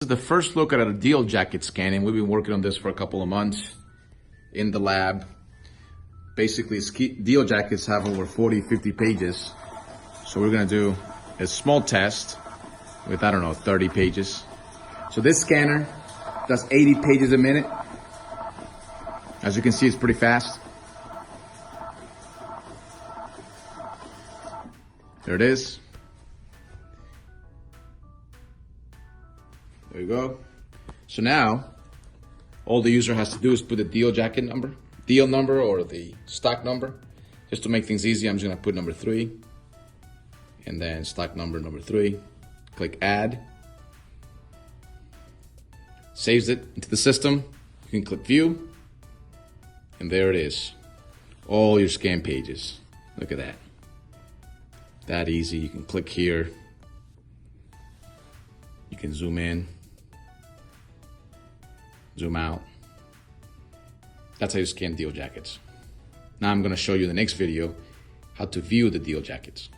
This is the first look at a deal jacket scanning. We've been working on this for a couple of months in the lab. Basically, deal jackets have over 40, 50 pages. So we're gonna do a small test with, 30 pages. So this scanner does 80 pages a minute. As you can see, it's pretty fast. There it is. There you go. So now, all the user has to do is put the deal number or the stock number. Just to make things easy, I'm just gonna put number 3, and then stock number 3. Click add. Saves it into the system. You can click view, and there it is. All your scan pages. Look at that. That easy. You can click here. You can zoom in, zoom out. That's how you scan deal jackets. Now I'm gonna show you in the next video how to view the deal jackets.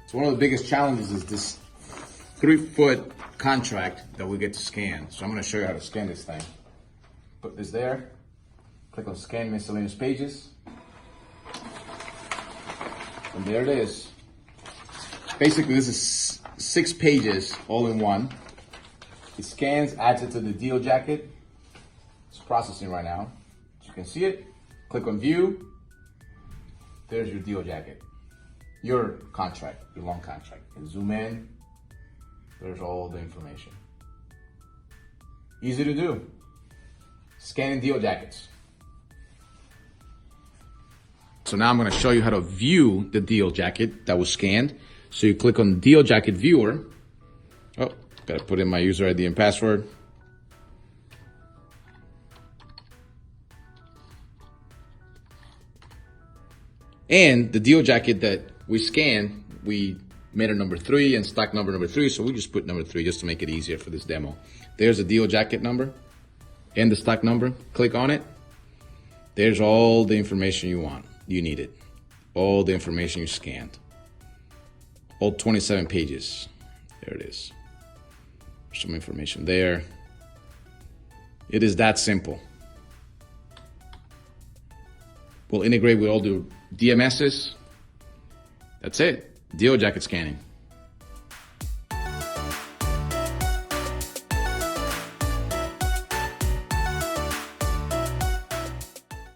So one of the biggest challenges is this 3-foot contract that we get to scan. So I'm gonna show you how to scan this thing. Put this there, click on scan miscellaneous pages. And there it is. Basically, this is 6 pages all in one. It scans, adds it to the deal jacket. It's processing right now. As you can see it, click on view. There's your deal jacket. Your contract, your long contract. You can zoom in. There's all the information. Easy to do. Scanning deal jackets. So now I'm gonna show you how to view the deal jacket that was scanned. So you click on deal jacket viewer. Oh, gotta put in my user ID and password. And the deal jacket that we scanned, we made a number 3 and stock number 3. So we just put number 3 just to make it easier for this demo. There's the deal jacket number and the stock number. Click on it. There's all the information you needed. All the information you scanned. All 27 pages. There it is. Some information there. It is that simple. We'll integrate with all the DMSs. That's it. Deal jacket scanning.